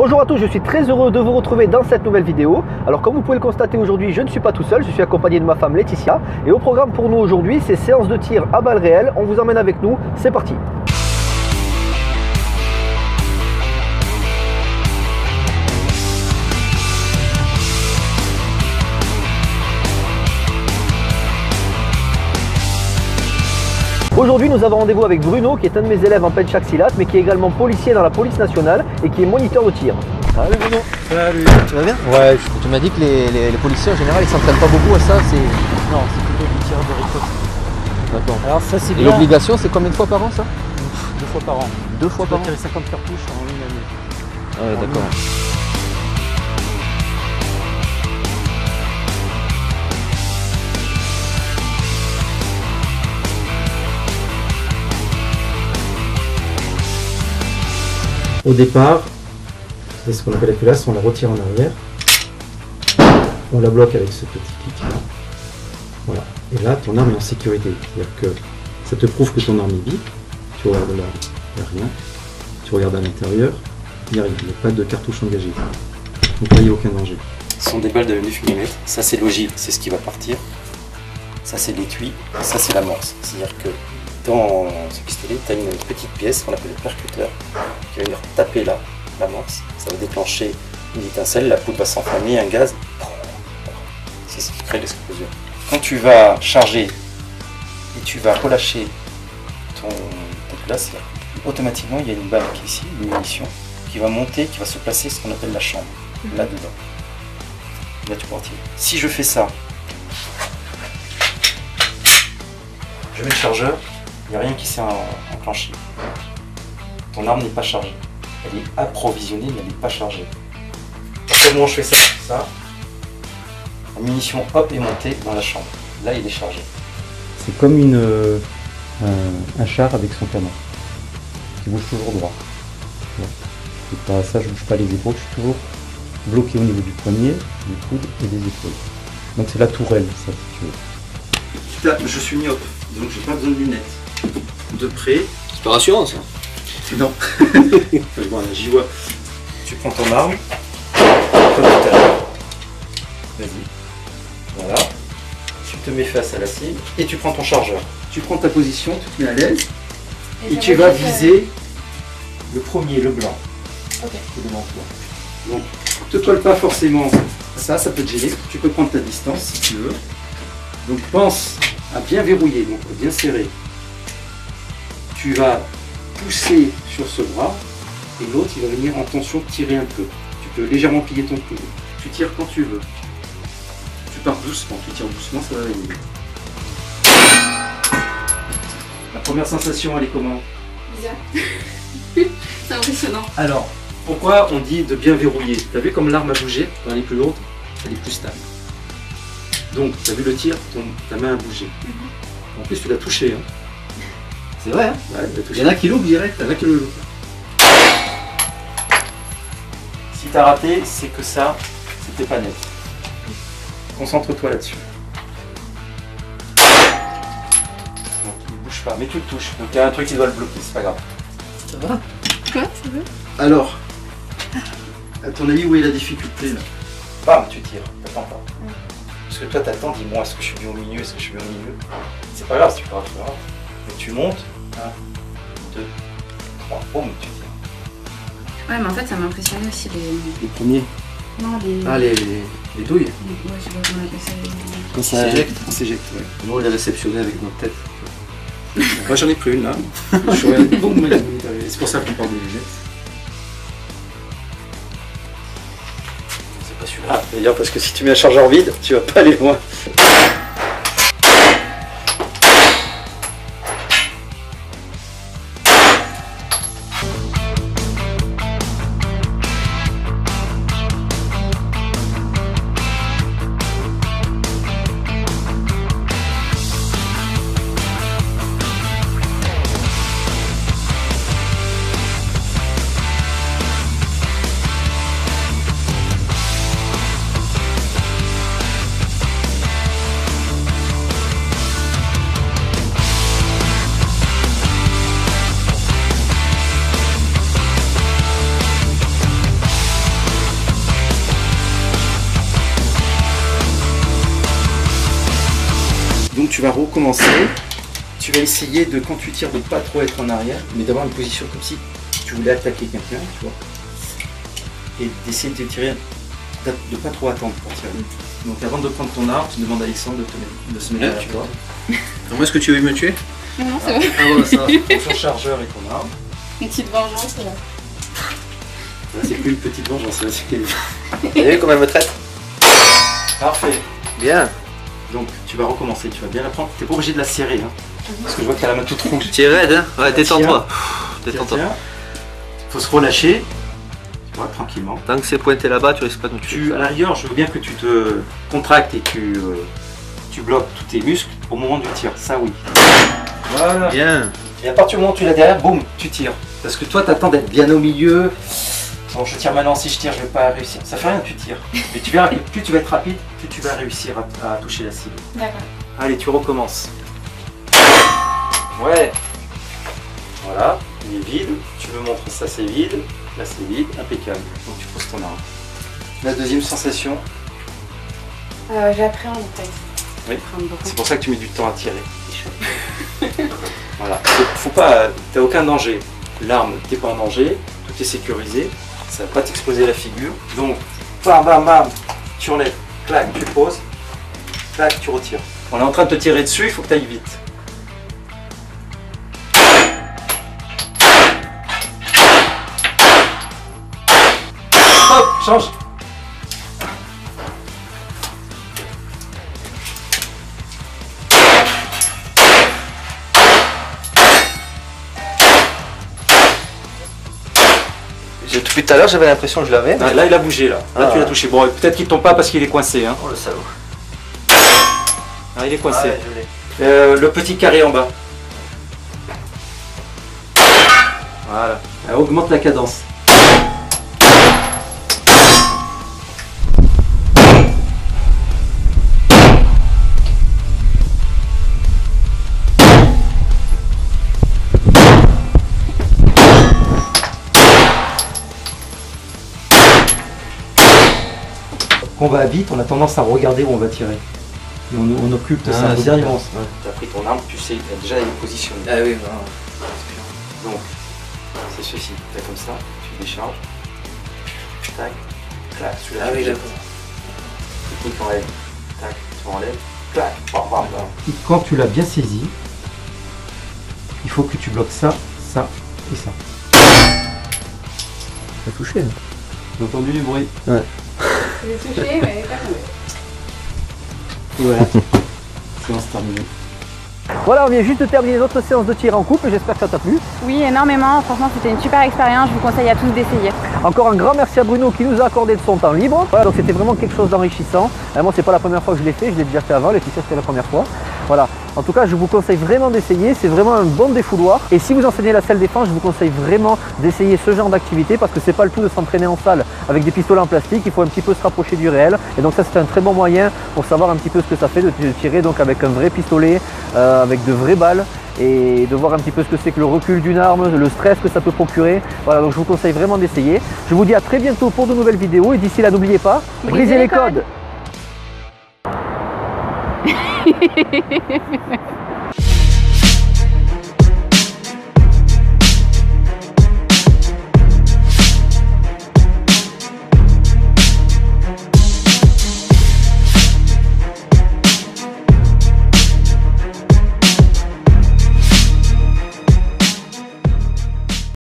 Bonjour à tous, je suis très heureux de vous retrouver dans cette nouvelle vidéo. Alors comme vous pouvez le constater aujourd'hui, je ne suis pas tout seul, je suis accompagné de ma femme Laetitia. Et au programme pour nous aujourd'hui, c'est séance de tir à balles réelles. On vous emmène avec nous, c'est parti. Aujourd'hui, nous avons rendez-vous avec Bruno, qui est un de mes élèves en penchaxilat, mais qui est également policier dans la police nationale et qui est moniteur de tir. Salut Bruno. Salut. Tu vas bien? Ouais, tu m'as dit que les policiers en général, ils s'entraînent pas beaucoup à ça. Non, c'est plutôt du tir de riposte. D'accord. Alors ça c'est Et bien. l'obligation, c'est combien de fois par an ça? 2 fois par an. 2 fois par an. Tirer 50 cartouches en une année. Ouais, d'accord. Au départ, c'est ce qu'on appelle la culasse, on la retire en arrière, on la bloque avec ce petit pic là, voilà. Et là ton arme est en sécurité, c'est-à-dire que ça te prouve que ton arme est vide, tu regardes là, il n'y a rien, tu regardes à l'intérieur, il n'y a rien, il n'y a pas de cartouche engagée, donc là il n'y a aucun danger. Ce sont des balles de 9 mm, ça c'est l'ogive, c'est ce qui va partir, ça c'est l'étui, ça c'est l'amorce, c'est-à-dire que dans ce pistolet, tu as une petite pièce qu'on appelle le percuteur qui va venir taper là, l'amorce, ça va déclencher une étincelle, la poudre va s'enflammer, un gaz, c'est ce qui crée l'explosion. Quand tu vas charger et tu vas relâcher ta culasse, automatiquement il y a une balle qui est ici, une munition, qui va monter, qui va se placer ce qu'on appelle la chambre, là-dedans. Là tu peux en tirer. Si je fais ça, je mets le chargeur, il n'y a rien qui s'est enclenché. Ton arme n'est pas chargée. Elle est approvisionnée, mais elle n'est pas chargée. À quel moment je fais ça, la munition hop est montée dans la chambre. Là, il est chargé. C'est comme un char avec son canon, qui bouge toujours droit. Et pas ça, je bouge pas les épaules, je suis toujours bloqué au niveau du poignet, du coude et des épaules. Donc c'est la tourelle, ça, si tu veux. Je suis myope, donc j'ai pas besoin de lunettes. De près. C'est pas rassurant ça. Non. Voilà, j'y vois. Tu prends ton arme, comme tout à l'heure. Vas-y. Voilà. Tu te mets face à la cible et tu prends ton chargeur. Tu prends ta position, tu te mets à l'aise et tu vas viser le premier, le blanc. Ok. Qui est devant toi. Donc, ne te colle pas forcément ça peut te gêner. Tu peux prendre ta distance si tu veux. Donc, pense à bien verrouiller, donc bien serrer. Tu vas pousser sur ce bras et l'autre il va venir en tension tirer un peu. Tu peux légèrement plier ton coude. Tu tires quand tu veux. Tu pars doucement, tu tires doucement, ça va venir. La première sensation elle est comment? Bizarre. C'est impressionnant. Alors, pourquoi on dit de bien verrouiller? Tu as vu comme l'arme a bougé, quand elle est plus lourde, elle est plus stable. Donc, tu as vu le tir, ta main a bougé. En plus tu l'as touché. Hein. C'est vrai, hein? Ouais, Il y en a qui loupent direct. Il y en a qui le loupent. Si t'as raté, c'est que ça, c'était pas net. Concentre-toi là-dessus. Donc il bouge pas, mais tu le touches. Donc il y a un truc qui doit le bloquer, c'est pas grave. Ça va? Quoi, ça veut? Alors, à ton avis, où est la difficulté là? Bam, tu tires, t'attends pas. Parce que toi t'attends, dis-moi, est-ce que je suis bien au milieu, est-ce que je suis bien au milieu? C'est pas grave si tu peux rater. Mais tu montes, 1, 2, 3, boum, tu tires. Ouais, mais en fait, ça m'a impressionné aussi Les premiers. Non, les. Ah, les douilles. Ouais, je sais pas comment on appelle ça. Quand ça s'éjecte. On s'éjecte, ouais. Nous, on les réceptionnait avec notre tête. Moi, j'en ai pris une là. Je suis regardé, boum, c'est pour ça qu'on porte des lunettes. C'est pas celui-là. Ah, d'ailleurs, parce que si tu mets un chargeur vide, tu vas pas aller loin. Donc tu vas recommencer. Tu vas essayer de, quand tu tires, de ne pas trop être en arrière, mais d'avoir une position comme si tu voulais attaquer quelqu'un, tu vois. Et d'essayer de tirer, de ne pas trop attendre pour tirer. Donc avant de prendre ton arme, tu demandes à Alexandre de se mettre derrière toi. Moi, est-ce que tu veux me tuer? Non, c'est bon. Ah ouais, ça va. Prends ton chargeur et ton arme. Une petite vengeance là. Là, c'est plus une petite vengeance, là, c'est... T'as vu comment elle me traite? Parfait. Bien. Donc tu vas recommencer, tu vas bien la prendre. T'es pas obligé de la serrer, hein, parce que je vois que t'as la main toute rouge. Tu es raide, hein? Ouais, détends-toi. Détends-toi. Tiens. Faut se relâcher, tu vois, tranquillement. Tant que c'est pointé là-bas, tu risques pas de me tuer. À la rigueur, je veux bien que tu te contractes et tu bloques tous tes muscles au moment du tir. Ça, oui. Voilà. Bien. Et à partir du moment où tu l'as derrière, boum, tu tires. Parce que toi, t'attends d'être bien au milieu. Bon, je tire maintenant, si je tire, je vais pas réussir. Ça fait rien, tu tires. Mais tu verras que plus tu vas être rapide, plus tu vas réussir à toucher la cible. D'accord. Allez, tu recommences. Ouais. Voilà, il est vide. Tu me montres ça, c'est vide. Là, c'est vide. Impeccable. Donc, tu poses ton arme. La deuxième sensation. J'appréhende en fait. Oui. J'appréhende beaucoup. C'est pour ça que tu mets du temps à tirer. Voilà. Faut pas. T'as aucun danger. L'arme, t'es pas en danger. Tout est sécurisé. Ça va pas t'exploser la figure. Donc, bam, bam, bam. Tu enlèves. Clac, tu poses. Clac, tu retires. On est en train de te tirer dessus. Il faut que tu ailles vite. Hop, change. Depuis tout à l'heure, j'avais l'impression que je l'avais. Ah, là, il a bougé, là. Là, Ah. tu l'as touché. Bon, peut-être qu'il tombe pas parce qu'il est coincé. Hein. Oh le salaud. Ah, il est coincé. Ouais, je l'ai. Le petit carré en bas. Voilà. Augmente la cadence. Quand on va vite, on a tendance à regarder où on va tirer. Et on occulte ça. Ah, Au c'est dernier bien. moment. Tu as pris ton arme, tu sais, déjà elle est positionnée. Ah oui, Donc, c'est ceci. Tu fais comme ça, tu décharges. Tac, clac, celui-là. Ah oui, tu jettes. d'accord. Technique enlève. Tac, tu enlèves. Clac, bam, bam, bam. Et quand tu l'as bien saisi, il faut que tu bloques ça, ça et ça. T'as touché. J'ai entendu du bruit. Ouais. J'ai touché, mais pas tombé. Et voilà. Séance terminée. Voilà, on vient juste de terminer notre séance de tir en couple. J'espère que ça t'a plu. Oui, énormément. Franchement, c'était une super expérience. Je vous conseille à tous d'essayer. Encore un grand merci à Bruno qui nous a accordé de son temps libre. Voilà, donc c'était vraiment quelque chose d'enrichissant. Moi, c'est pas la première fois que je l'ai fait, je l'ai déjà fait avant. Laetitia, c'était la première fois. Voilà. En tout cas, je vous conseille vraiment d'essayer. C'est vraiment un bon défouloir. Et si vous enseignez la self-défense, je vous conseille vraiment d'essayer ce genre d'activité parce que c'est pas le tout de s'entraîner en salle avec des pistolets en plastique. Il faut un petit peu se rapprocher du réel. Et donc ça, c'est un très bon moyen pour savoir un petit peu ce que ça fait de tirer donc avec un vrai pistolet, avec de vraies balles, et de voir un petit peu ce que c'est que le recul d'une arme, le stress que ça peut procurer. Voilà, donc je vous conseille vraiment d'essayer. Je vous dis à très bientôt pour de nouvelles vidéos et d'ici là, n'oubliez pas, brisez les codes.